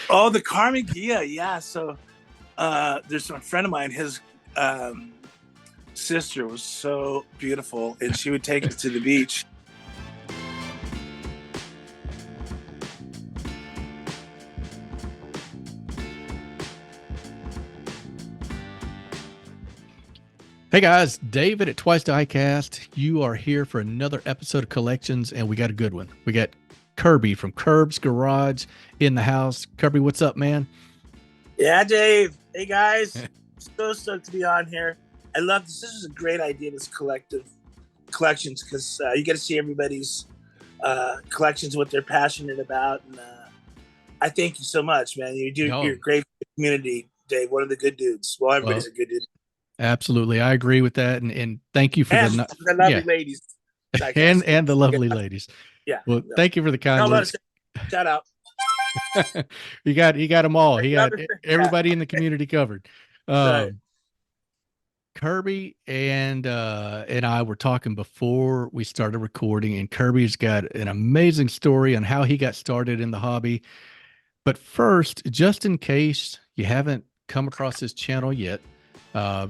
Oh, the Karmic, yeah. So there's a friend of mine, his sister was so beautiful, and she would take us to the beach. Hey guys, David at Twice Diecast. You are here for another episode of Collections, and we got a good one. We got Kirby from Kurbz Garage in the house. Kirby, what's up, man? Yeah, Dave. Hey guys, so stoked to be on here. I love this. This is a great idea. This collective collections because you get to see everybody's collections, what they're passionate about, and I thank you so much, man. You're No, great for the community, Dave. One of the good dudes. Well, everybody's well, a good dude, absolutely. I agree with that, and thank you for and the the lovely yeah, ladies. and Diecast. and the Yeah, lovely ladies. yeah. Well, No, thank you for the kind no, words. shout out. You got them all. He got Yeah, everybody in the community covered. right. Um, Kirby and I were talking before we started recording, and Kirby's got an amazing story on how he got started in the hobby. But first, just in case you haven't come across his channel yet,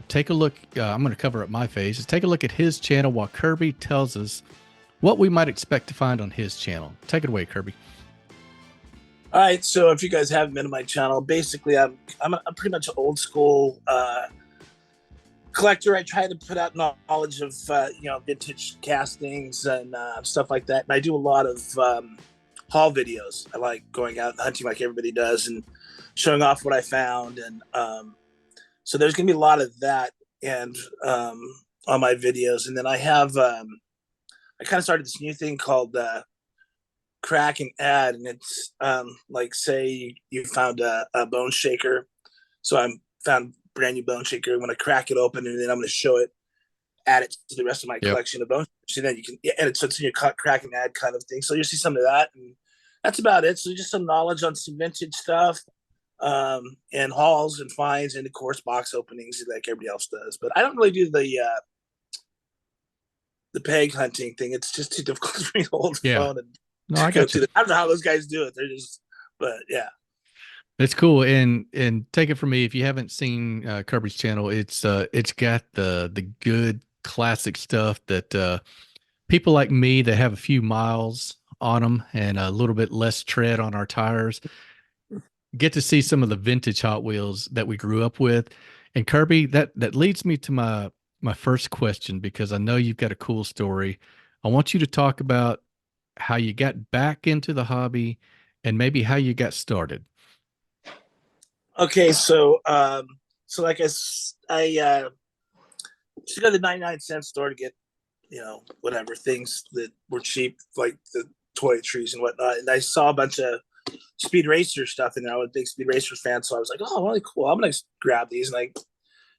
take a look. I'm going to cover up my face. Take a look at his channel while Kirby tells us what we might expect to find on his channel. Take it away, Kirby. All right. So if you guys haven't been to my channel, basically I'm pretty much an old school collector. I try to put out knowledge of vintage castings and stuff like that. And I do a lot of haul videos. I like going out and hunting like everybody does and showing off what I found. And so there's gonna be a lot of that and on my videos. And then I have I kind of started this new thing called crack and add, and it's like say you found a bone shaker. So I found brand new bone shaker. I'm going to crack it open, and then I'm going to show it, add it to the rest of my Yep. collection of bones. So then you can edit, so it's in your crack and add kind of thing. So you'll see some of that, and that's about it. So just some knowledge on some vintage stuff, and hauls and finds, and of course box openings like everybody else does. But I don't really do the peg hunting thing. It's just too difficult for me to hold the Yeah. phone and No, I go got you. through that. I don't know how those guys do it. They're just, but yeah. It's cool, and take it from me. If you haven't seen Kirby's channel, it's got the good classic stuff that people like me that have a few miles on them and a little bit less tread on our tires get to see some of the vintage Hot Wheels that we grew up with. And Kirby, that leads me to my first question because I know you've got a cool story. I want you to talk about how you got back into the hobby and maybe how you got started. Okay, so like I used to go to the 99 cent store to get whatever things that were cheap, like the toiletries and whatnot. And I saw a bunch of Speed Racer stuff in there. I was a big Speed Racer fan, so I was like, oh, really cool. I'm gonna grab these, and I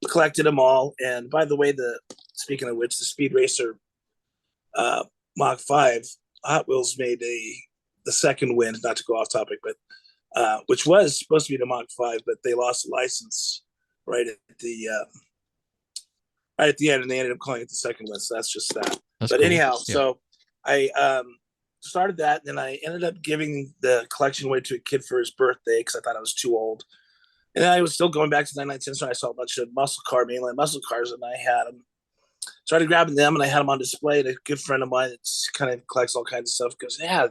collected them all. And by the way, the speaking of which, the Speed Racer Mach 5 Hot Wheels made the second win. Not to go off topic, but which was supposed to be the Mach 5, but they lost the license right at the right at the end, and they ended up calling it the second one. So that's just that. That's But cool. anyhow, Yeah. so I started that, and then I ended up giving the collection away to a kid for his birthday because I thought I was too old. And then I was still going back to the 99 cents, and I saw a bunch of mainline muscle cars, and I had them. Started grabbing them, and I had them on display. And a good friend of mine that kind of collects all kinds of stuff goes, yeah,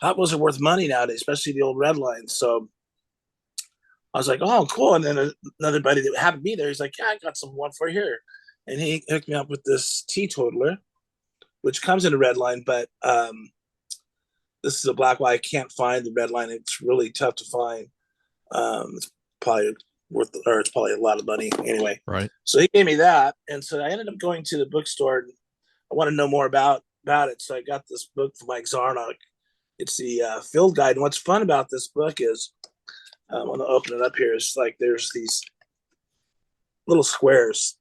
Hot Wheels are worth money nowadays, especially the old Redlines. So I was like, oh, cool. And then another buddy that happened to be there, he's like, yeah, I got some one for here. And he hooked me up with this teetotaler, which comes in a red line, but this is a black one. I can't find the red line. It's really tough to find. It's probably it's probably a lot of money anyway. Right. So he gave me that, and so I ended up going to the bookstore. And I want to know more about it, so I got this book from Mike Zarnock. It's the field guide, and what's fun about this book is I want to open it up here. It's like there's these little squares.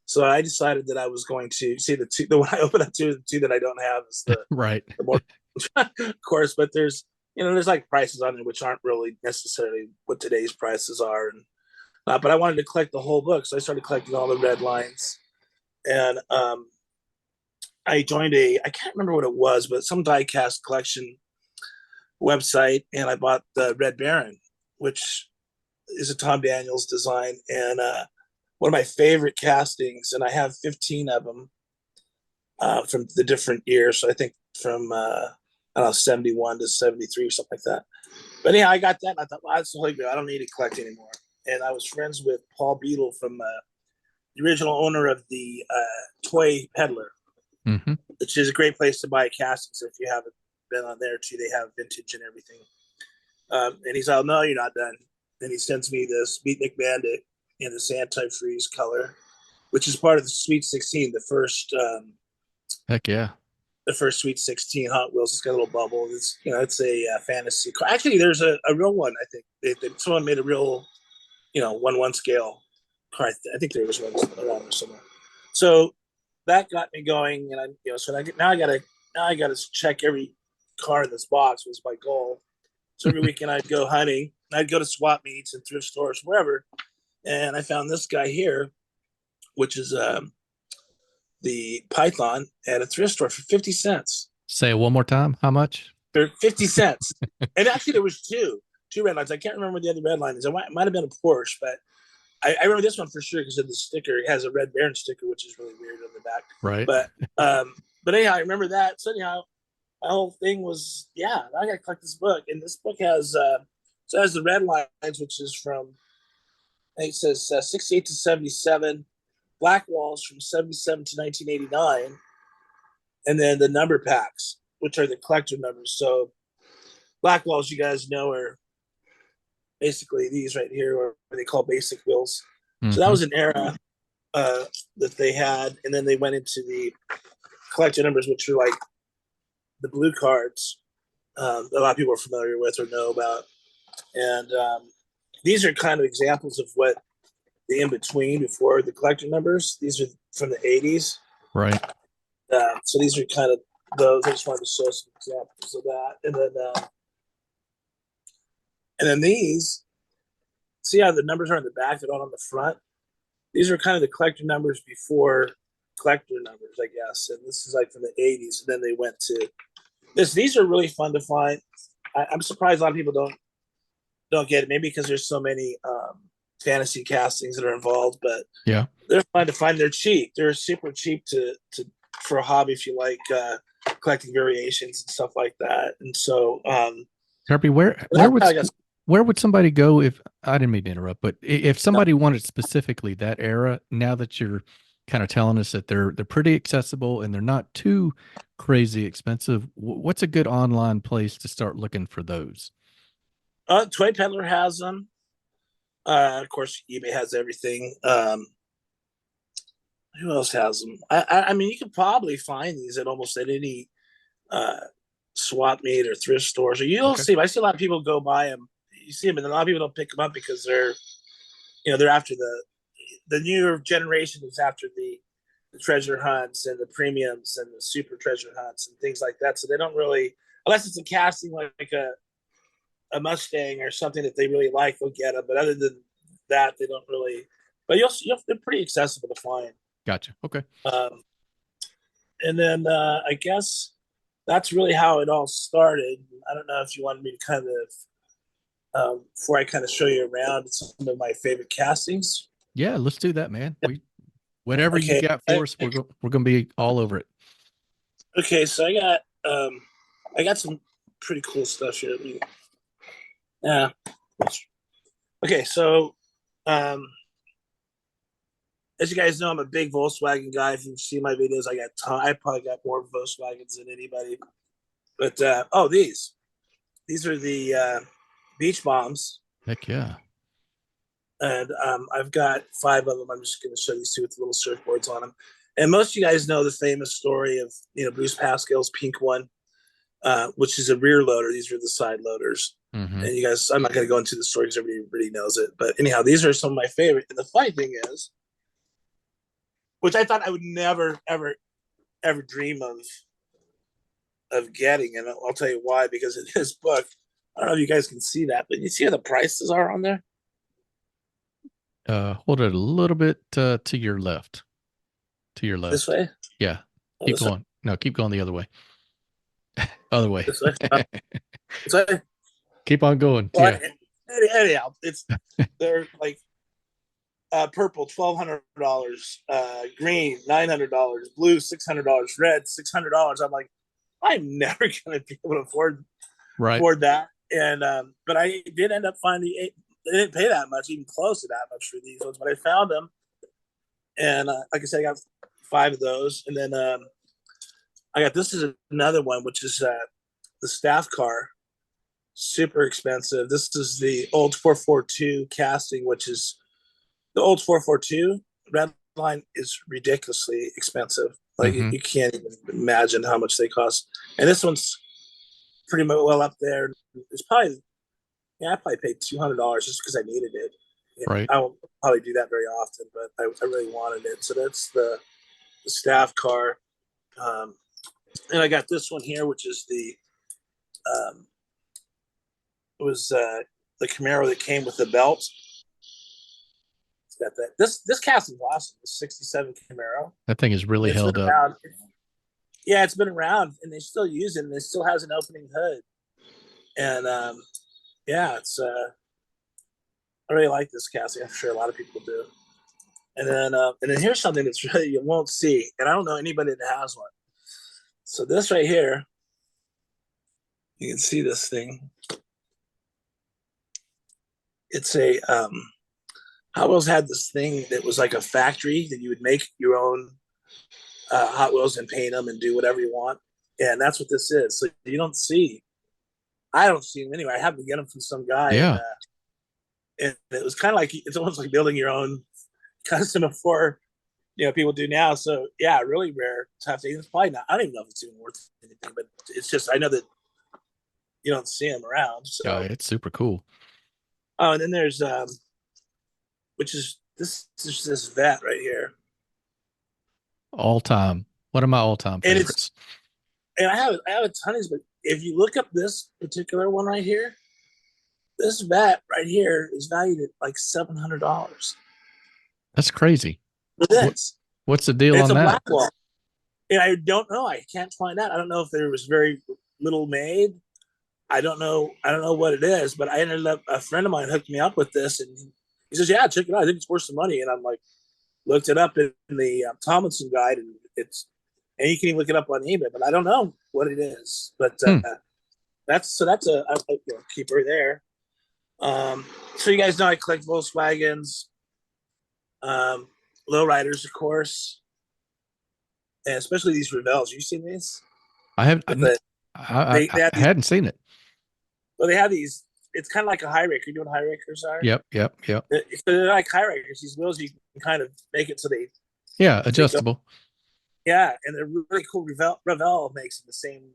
So I decided that I was going to see the one I open up to, the two that I don't have is Right. the more, of course, but there's like prices on it which aren't really necessarily what today's prices are, and but I wanted to collect the whole book, so I started collecting all the red lines, and I joined I can't remember what it was, but some diecast collection website, and I bought the Red Baron, which is a Tom Daniels design, and one of my favorite castings, and I have 15 of them from the different years. So I think from I don't know, 71 to 73 or something like that. But yeah, I got that. And I thought, well, that's really good. I don't need to collect anymore. And I was friends with Paul Beadle from the original owner of the Toy Peddler, which is a great place to buy castings. If you haven't been on there too, they have vintage and everything. And he's like, no, you're not done. And he sends me this Beatnik Bandit in this anti-freeze color, which is part of the Sweet 16, the first. Heck yeah. The first Sweet 16 Hot Wheels. It's got a little bubble. It's it's a fantasy car. Actually, there's a real one. I think someone made a real 1/1 scale car. I think there was one around there somewhere. So that got me going, and now I gotta check every car in this box was my goal. So every weekend I'd go hunting. I'd go to swap meets and thrift stores, wherever, and I found this guy here, which is the Python at a thrift store for 50 cents. Say it one more time. How much? For 50 cents. And actually there was two Redlines. I can't remember what the other Redline is. It might have been a Porsche, but I remember this one for sure because of the sticker. It has a Red Baron sticker, which is really weird on the back. Right. But anyhow, I remember that. So anyhow, my whole thing was, I got to collect this book. And this book has, it has the Redlines, which is from, I think it says 68 to 77. Black Walls from 77 to 1989, and then the number packs, which are the collector numbers. So Black Walls, you guys know, are basically these right here, or they call basic wheels. So that was an era that they had, and then they went into the collector numbers, which are like the blue cards. A lot of people are familiar with or know about, and these are kind of examples of what the in between before the collector numbers. These are from the 80s. Right. So these are kind of those. I just wanted to show some examples of that. And then these, see how the numbers are on the back, they're not on the front. These are kind of the collector numbers before collector numbers, I guess. And this is like from the 80s. And then they went to this. These are really fun to find. I'm surprised a lot of people don't get it. Maybe because there's so many fantasy castings that are involved, but yeah, they're fun to find. They're cheap. They're super cheap to for a hobby if you like collecting variations and stuff like that. And so, Kirby, where would somebody go if I didn't mean to interrupt, but if somebody wanted specifically that era, now that you're kind of telling us that they're pretty accessible and they're not too crazy expensive, what's a good online place to start looking for those? Toy Peddler has them. Of course, eBay has everything. Who else has them? I mean, you can probably find these at almost at any swap meet or thrift stores. Or you'll see them. I see a lot of people go buy them. You see them, and a lot of people don't pick them up because they're after the newer generation is after the treasure hunts and the premiums and the super treasure hunts and things like that. So they don't really, unless it's a casting like a Mustang or something that they really like, they'll get them. But other than that, they don't really. But they're pretty accessible to find. Gotcha. Okay. And then I guess that's really how it all started. I don't know if you wanted me to kind of, before I kind of show you around some of my favorite castings. Yeah, let's do that, man. Whatever you got for us, we're going to be all over it. Okay, so I got some pretty cool stuff here. Yeah. Okay, so as you guys know, I'm a big Volkswagen guy. If you've seen my videos, I probably got more Volkswagens than anybody. But these are the Beach Bombs. Heck yeah. And I've got 5 of them. I'm just going to show these 2 with little surfboards on them. And most of you guys know the famous story of Bruce Pascal's pink one, which is a rear loader. These are the side loaders. And you guys, I'm not going to go into the story because everybody knows it. But anyhow, these are some of my favorite. And the funny thing is, which I thought I would never, ever, ever dream of getting, and I'll tell you why. Because in this book, I don't know if you guys can see that, but you see how the prices are on there. Hold it a little bit to your left. To your left. This way? Yeah. Keep going. Way? No, keep going the other way. Other way. This way? This way? Keep on going. Well, yeah. anyhow, they're like purple $1,200, green $900, blue $600, red $600. I'm like, I'm never gonna be able to afford that. And but I did end up finding they didn't pay that much, even close to that much for these ones, but I found them. And like I said, I got 5 of those, and then I got this is another one, which is the staff car, super expensive. This is the old 442 casting, which is the old 442 Redline is ridiculously expensive. Like you can't even imagine how much they cost. And this one's pretty much well up there. It's probably I probably paid $200 just because I needed it. Right. I won't probably do that very often, but I really wanted it. So that's the staff car. And I got this one here, which is the it was the Camaro that came with the belt. It's got that. This casting is awesome. The '67 Camaro. That thing is really held up. Around. Yeah, it's been around, and they still use it, and it still has an opening hood. And yeah, it's I really like this casting. I'm sure a lot of people do. And then here's something that's really you won't see, and I don't know anybody that has one. So this right here, you can see this thing. It's a Hot Wheels had this thing that was like a factory that you would make your own Hot Wheels and paint them and do whatever you want, and that's what this is. So you don't see. I don't see them anyway. I have to get them from some guy. Yeah. And it was kind of like it's almost like building your own custom before people do now. So yeah, really rare to have to. It's probably not. I don't even know if it's even worth anything, but it's just I know that you don't see them around. So yeah, it's super cool. Oh, and then there's which is this vet right here. All time. One of my all time favorites. And I have a ton of these, but if you look up this particular one right here, this vet right here is valued at like $700. That's crazy. What's the deal on that? Black wall. And I don't know. I can't find out. I don't know if there was very little made. I don't know what it is, but I ended up, a friend of mine hooked me up with this, and he says, yeah, check it out. I think it's worth some money. And I'm like, looked it up in the Tomlinson guide, and you can even look it up on eBay, but I don't know what it is. But that's a keeper there. So you guys know I collect Volkswagens, lowriders, of course, and especially these Revels. You seen these? I have. I hadn't seen it. Well, they have these. It's kind of like a high raker. You know what high rakers are? Yep. So they're like high rakers. These wheels you can kind of make it so they. Yeah, adjustable. Yeah, and they're really cool. Revell makes the same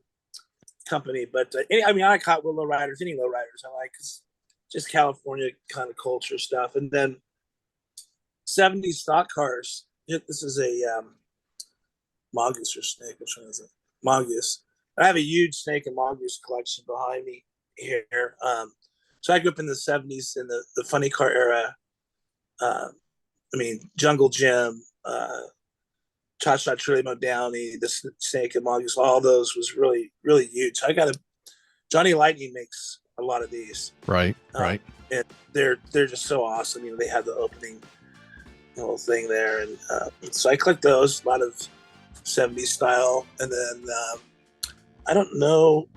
company, but I like Hot Wheel lowriders. Any lowriders I like, cause just California kind of culture stuff. And then 70s stock cars. This is a mongoose or snake. Which one is it? Mongoose. I have a huge snake and mongoose collection behind me here. So I grew up in the 70s in the funny car era. Jungle Jim, Cha-Cha Trilimo Downey, the snake and mongoose, all those was really, really huge. I got Johnny Lightning makes a lot of these. Right. And they're just so awesome. They have the opening whole thing there. And so I collect those, a lot of 70s style. And then I don't know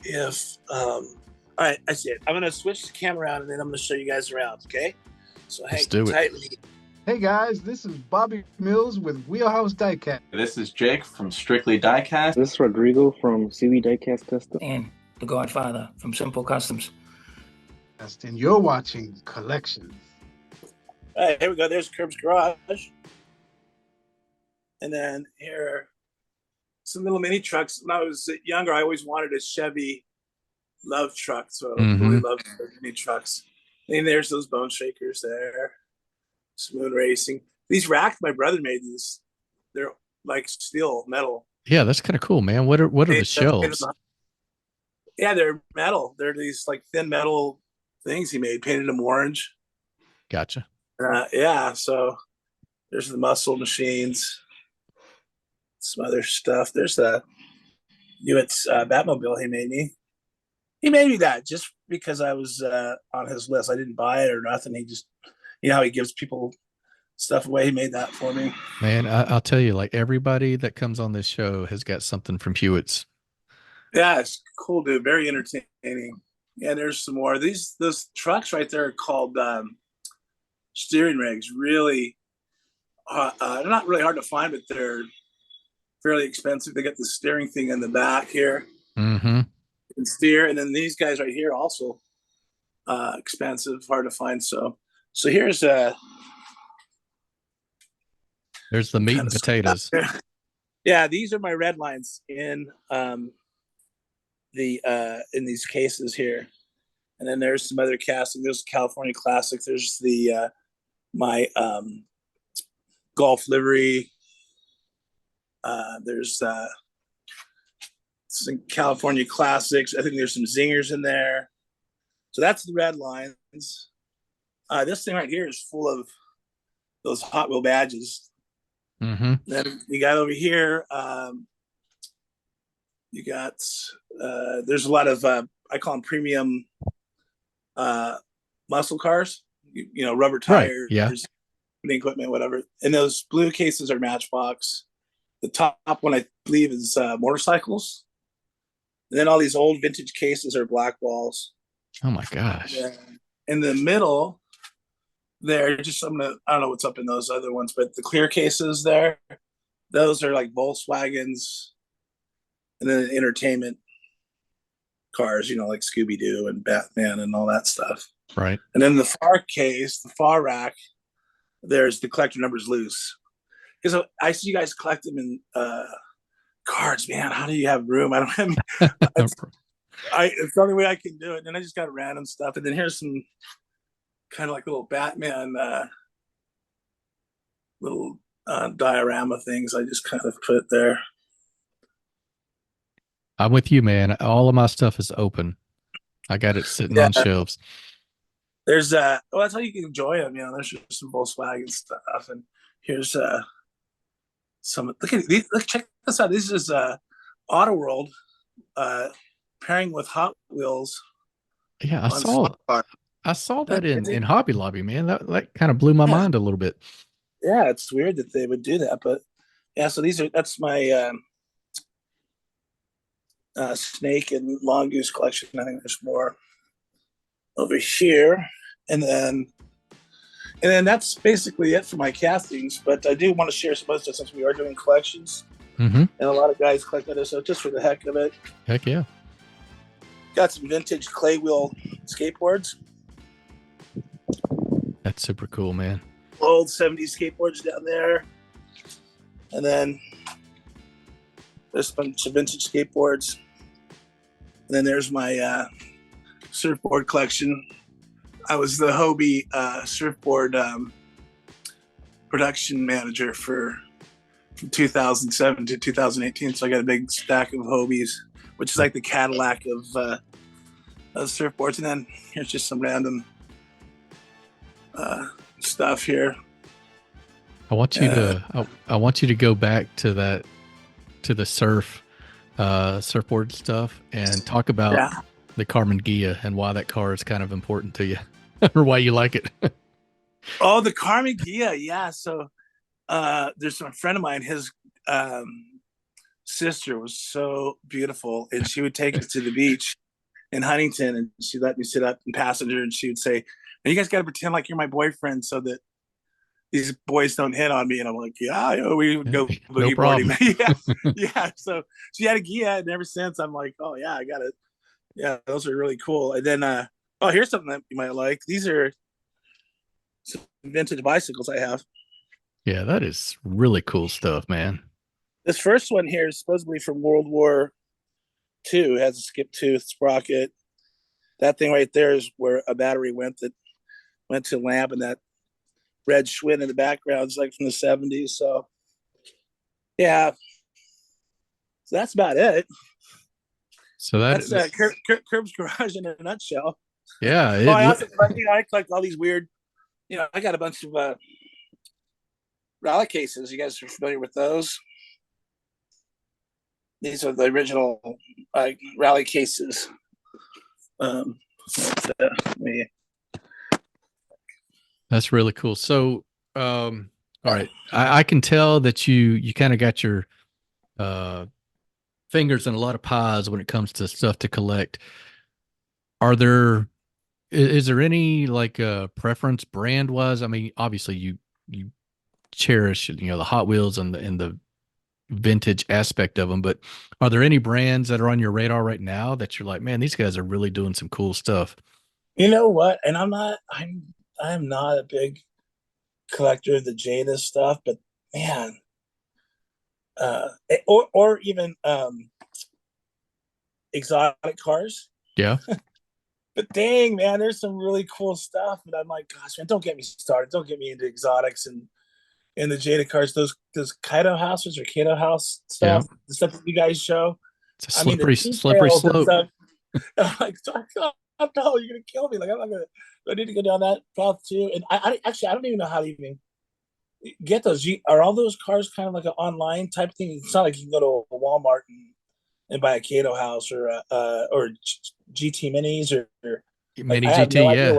if all right, I see it. I'm gonna switch the camera around and then I'm gonna show you guys around, okay? So let's do it. Hey guys, this is Bobby Mills with Wheelhouse Diecast. This is Jake from Strictly Diecast. This is Rodrigo from CB Diecast Custom. And the Godfather from Simple Customs. And you're watching Collections. All right, here we go. There's Kurbz Garage. And then here some little mini trucks. When I was younger, I always wanted a Chevy love truck, so I really loved mini trucks. And there's those Bone Shakers there. Moon Racing. These racks, my brother made these. They're like steel, metal. Yeah, that's kind of cool, man. What are the shelves? Yeah, they're metal. They're these like thin metal things he made, painted them orange. Gotcha. Yeah, so there's the muscle machines. Some other stuff. There's the Hewitt's Batmobile he made me. He made me that just because I was on his list. I didn't buy it or nothing. He just, how he gives people stuff away. He made that for me. Man, I'll tell you, like everybody that comes on this show has got something from Hewitt's. Yeah, it's cool, dude. Very entertaining. Yeah, there's some more. Those trucks right there are called steering rigs. Really, they're not really hard to find, but they're fairly expensive. They got the steering thing in the back here. Mm-hmm. You can steer, and then these guys right here also expensive, hard to find. So here's there's the meat and potatoes. Yeah, these are my Redlines in these cases here, and then there's some other casting. There's California Classic. There's the my golf livery. There's some California Classics. I think there's some zingers in there. So that's the Redlines. This thing right here is full of those Hot Wheel badges. Mm-hmm. Then you got over here. You got there's a lot of I call them premium muscle cars. Rubber tires, right. Yeah, equipment, whatever. And those blue cases are Matchbox. The top one, I believe, is motorcycles. And then all these old vintage cases are Black Balls. Oh my gosh! Yeah. In the middle, there, I don't know what's up in those other ones, but the clear cases there, those are like Volkswagens, and then entertainment cars, like Scooby Doo and Batman and all that stuff. Right. And then the far case, the far rack, there's the collector numbers loose. Because I see you guys collect them in cards, man. How do you have room? I don't have. It's the only way I can do it. And then I just got random stuff. And then here's some kind of like little Batman little diorama things I just kind of put there. I'm with you, man. All of my stuff is open. I got it sitting on shelves. There's that's how you can enjoy them. There's just some Volkswagen stuff, and here's some. Look at these. Check this out. This is Auto World pairing with Hot Wheels. Yeah, I saw that in Hobby Lobby, man. That kind of blew my mind a little bit. Yeah, it's weird that they would do that, but yeah. So that's my snake and mongoose collection. I think there's more over here, and then that's basically it for my castings. But I do want to share some other stuff since we are doing collections, and a lot of guys collect other stuff just for the heck of it. Heck yeah! Got some vintage clay wheel skateboards. That's super cool, man. Old 70s skateboards down there, and then there's a bunch of vintage skateboards, and then there's my surfboard collection. I was the Hobie surfboard production manager from 2007 to 2018, so I got a big stack of Hobies, which is like the Cadillac of surfboards. And then here's just some random stuff here. I want you to go back to the surfboard stuff and talk about the Carmen Ghia and why that car is kind of important to you or why you like it. Oh, the Carmen Ghia. Yeah. So there's a friend of mine, his sister was so beautiful, and she would take us to the beach in Huntington, and she let me sit up in passenger, and she would say, "You guys got to pretend like you're my boyfriend so that these boys don't hit on me." And I'm like, "Yeah, we would go boogie boarding." yeah. So she had a Ghia, and ever since I'm like, "Oh yeah, I got it." Yeah, those are really cool. And then, here's something that you might like. These are some vintage bicycles I have. Yeah, that is really cool stuff, man. This first one here is supposedly from World War II. It has a skip tooth sprocket. That thing right there is where a battery went to a lamp, and that red Schwinn in the background is like from the 70s. So, yeah. So that's about it. So that's Kurbz Garage in a nutshell. Yeah. I collect all these weird, I got a bunch of rally cases. You guys are familiar with those? These are the original rally cases Me. That's really cool. So, all right, I can tell that you kind of got your fingers in a lot of pies when it comes to stuff to collect. Are there is there any like preference brand wise? I mean, obviously you cherish the Hot Wheels and the vintage aspect of them, but are there any brands that are on your radar right now that you're like, man, these guys are really doing some cool stuff? You know what? And I'm not a big collector of the Jada stuff, but man, or even exotic cars. Yeah. But dang, man, there's some really cool stuff. And I'm like, gosh, man, don't get me started. Don't get me into exotics and the Jada cars. Those Kaido houses or Kato house stuff, the stuff that you guys show. It's a slippery slope. Stuff, I'm like, no, you're gonna kill me. Like, I'm not gonna. I need to go down that path too. And I don't even know how to even get those. Are all those cars kind of like an online type thing? It's not like you can go to a Walmart and buy a Kato house or GT minis or Mini I have GT, no idea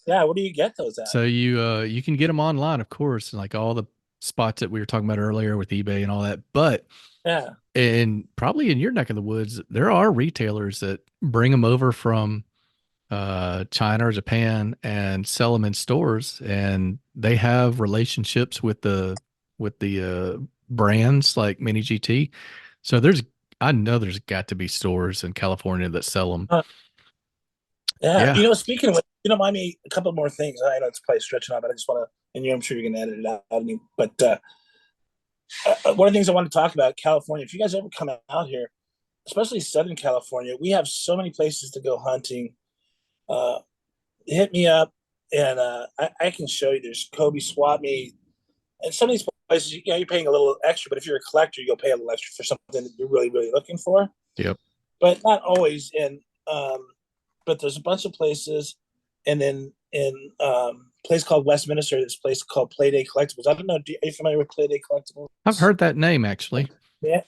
yeah. where do you get those at? So you can get them online, of course, and like all the spots that we were talking about earlier with eBay and all that. But yeah, and probably in your neck of the woods, there are retailers that bring them over from China or Japan and sell them in stores, and they have relationships with the brands like Mini GT. So I know there's got to be stores in California that sell them. yeah. Yeah. Speaking of, mind me a couple more things. I know it's probably stretching out, but I just want to, and I'm sure you're going to edit it out. But one of the things I want to talk about, California. If you guys ever come out here, especially Southern California, we have so many places to go hunting. Hit me up, and I can show you. There's Kobe Swap Meet, and some of these places, you're paying a little extra, but if you're a collector, you'll pay a little extra for something that you're really, really looking for. Yep. But not always. And but there's a bunch of places, and then in a place called Westminster, this place called Playday Collectibles. I don't know. Are you familiar with Playday Collectibles? I've heard that name actually.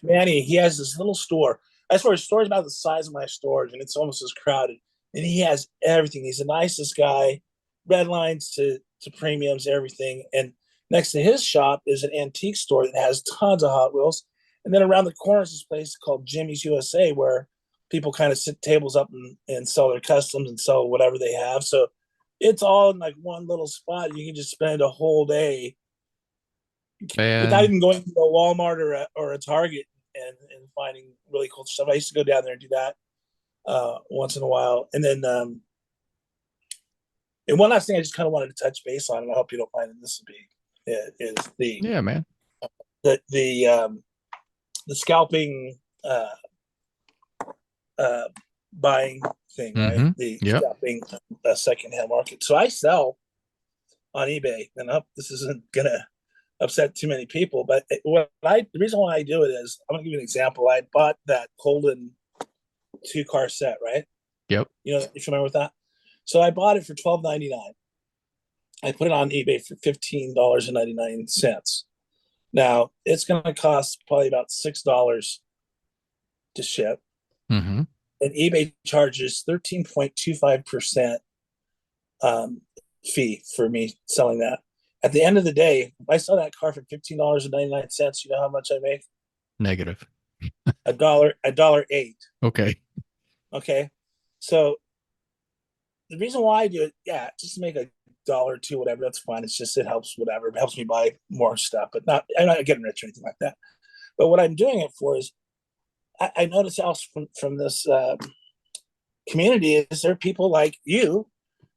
Manny, he has this little store. I swear his store is about the size of my storage, and it's almost as crowded. And he has everything. He's the nicest guy, Redlines to premiums, everything. And next to his shop is an antique store that has tons of Hot Wheels. And then around the corner is this place called Jimmy's USA, where people kind of sit tables up and sell their customs and sell whatever they have. So it's all in like one little spot. You can just spend a whole day without even going to a Walmart or a Target and finding really cool stuff. I used to go down there and do that once in a while. And then and one last thing I just kind of wanted to touch base on, and I hope you don't mind this will be is the scalping buying thing, right? The scalping secondhand market. So I sell on eBay, and this isn't gonna upset too many people, but the reason why I do it is, I'm gonna give you an example. I bought that Holden 2-car set, right? Yep. You familiar with that? So I bought it for $12.99. I put it on eBay for $15.99. Now it's going to cost probably about $6 to ship, and eBay charges 13.25% fee for me selling that. At the end of the day, if I sell that car for $15.99, you know how much I make? Negative. $1.08. Okay. So the reason why I do it, just to make $1 or $2, whatever, that's fine. It's just, it helps, whatever. It helps me buy more stuff, but I'm not getting rich or anything like that. But what I'm doing it for is, I notice else from this community is there are people like you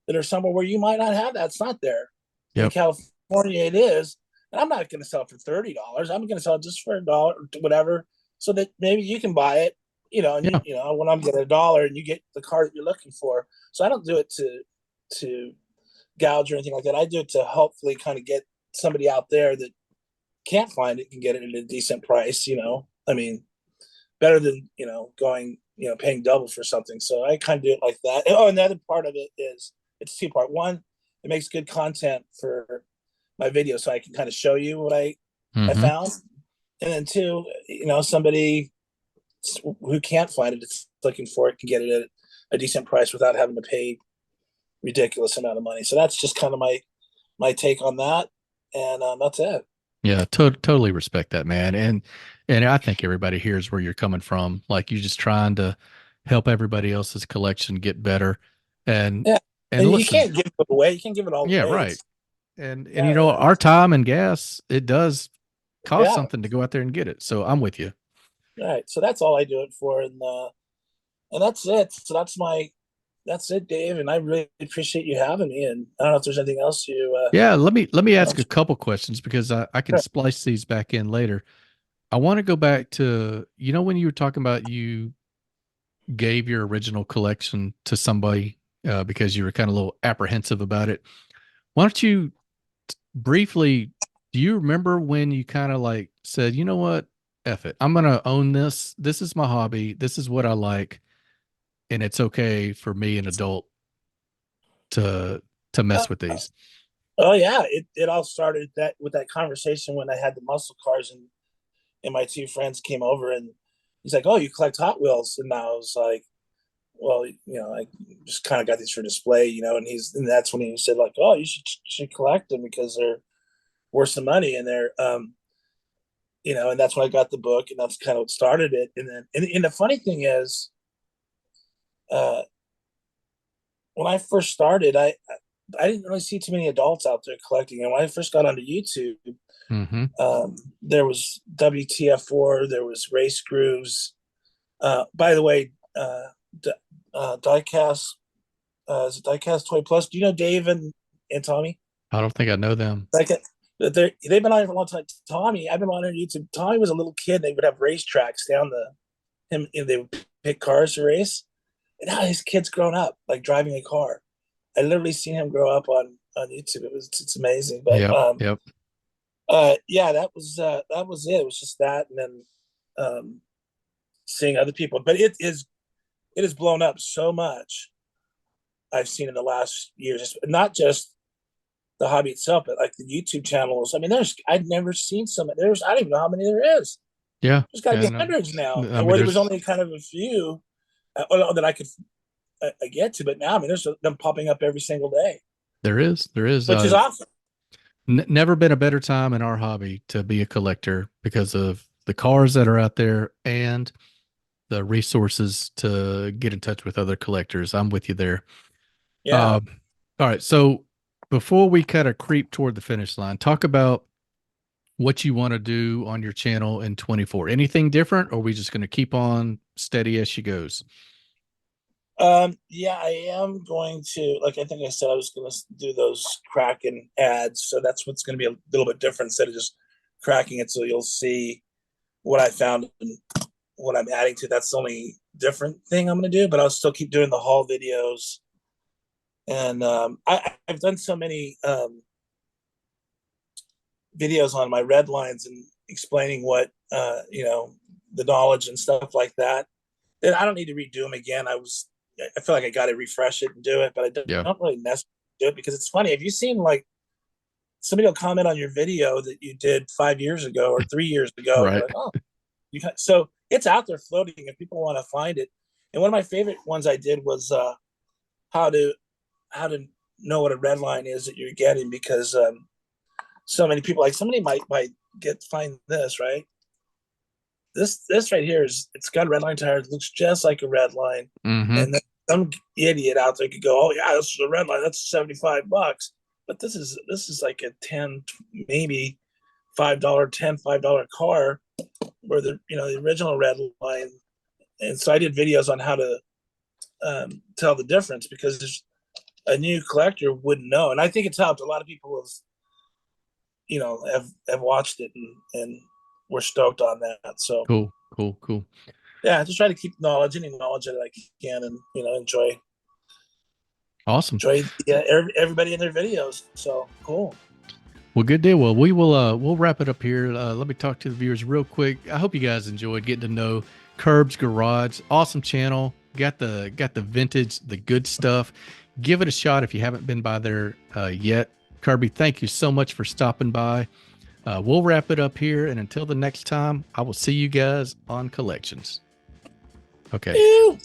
that are somewhere where you might not have that. It's not there. Yep. In California, it is. And I'm not going to sell it for $30. I'm going to sell it just for $1 or whatever, so that maybe you can buy it. And when I'm getting $1 and you get the car that you're looking for. So I don't do it to gouge or anything like that. I do it to hopefully kind of get somebody out there that can't find it can get it at a decent price. I mean, better than going paying double for something. So I kind of do it like that. And the other part of it is, it's 2-part. One, it makes good content for my video, so I can kind of show you what I found. And then 2, somebody who can't find it, it's looking for it, can get it at a decent price without having to pay ridiculous amount of money. So that's just kind of my take on that, and that's it. Yeah, totally respect that, man. And I think everybody hears where you're coming from. Like you're just trying to help everybody else's collection get better. And Yeah, and and you listen, can't give it away. You can't give it all yeah, away. right. It's- And Yeah, you know, our time and gas, it does cost Yeah. something to go out there and get it. So I'm with you. right. So that's all I do it for, and that's it. So that's it, Dave. And I really appreciate you having me. And I don't know if there's anything else you. Yeah, let me ask a couple questions because I can Sure. splice these back in later. I want to go back to, you know, when you were talking about you gave your original collection to somebody because you were kind of a little apprehensive about it. Why don't you briefly, do you remember when you kind of like said, you know what, F it, I'm going to own this. This is my hobby. This is what I like. And it's okay for me, an adult, to mess with these. Oh yeah, it all started with that conversation when I had the muscle cars, and my two friends came over, and he's like, "Oh, you collect Hot Wheels?" And I was like, "Well, I just kind of got these for display, and that's when he said like, "Oh, you should collect them because they're worth some money, and they're and that's when I got the book, and that's kind of what started it. And then and the funny thing is, uh, when I first started, I didn't really see too many adults out there collecting. And when I first got onto YouTube, Mm-hmm. there was WTF4, there was Race Grooves. By the way, Diecast, is it Diecast Toy Plus? Do you know Dave and Tommy? I don't think I know them. They've been on here for a long time. Tommy, I've been on YouTube. Tommy was a little kid. They would have racetracks down and they would pick cars to race. And now his kid's grown up, like driving a car. I literally seen him grow up on YouTube. It's amazing. But Yep. yeah, that was it. It was just that, and then seeing other people. But it has blown up so much. I've seen in the last years, not just the hobby itself, but like the YouTube channels. I mean, I'd never seen some. I don't even know how many there is. Yeah. There's got to Yeah, be hundreds now. I mean, Where there was only kind of a few that I could get to, but now I mean, there's them popping up every single day. There is, which is awesome. Never been a better time in our hobby to be a collector because of the cars that are out there and the resources to get in touch with other collectors. I'm with you there. Yeah. All right. So before we kind of creep toward the finish line, talk about what you want to do on your channel in 24. Anything different, or are we just going to keep on steady as she goes? Yeah, I am going to, like I think I said, I was going to do those Kraken ads. So that's what's going to be a little bit different instead of just cracking it. So you'll see what I found and what I'm adding to. That's the only different thing I'm going to do, but I'll still keep doing the haul videos. And I've done so many videos on my Redlines and explaining what, the knowledge and stuff like that. And I don't need to redo them again. I feel like I got to refresh it and do it, but I don't really necessarily do it because it's funny. Have you seen like somebody will comment on your video that you did 5 years ago or 3 years ago? Right. Like, oh, so it's out there floating if people want to find it. And one of my favorite ones I did was how to know what a red line is that you're getting, because so many people, like somebody might find this, right? This right here it's got a red line tire. It looks just like a red line. Mm-hmm. And then some idiot out there could go, oh yeah, this is a red line. That's $75. But this is like a 10, maybe $5 car, where the original red line. And so I did videos on how to tell the difference, because a new collector wouldn't know. And I think it's helped. A lot of people have watched it and we're stoked on that. So cool. Yeah, just try to keep any knowledge that I can, and enjoy. Awesome. Enjoy everybody in their videos. So cool. Well, good deal. Well, we'll wrap it up here. Let me talk to the viewers real quick. I hope you guys enjoyed getting to know Kurbz Garage. Awesome channel. Got the vintage, the good stuff. Give it a shot if you haven't been by there yet. Kirby, thank you so much for stopping by. We'll wrap it up here, and until the next time, I will see you guys on Collections. Okay. Ew.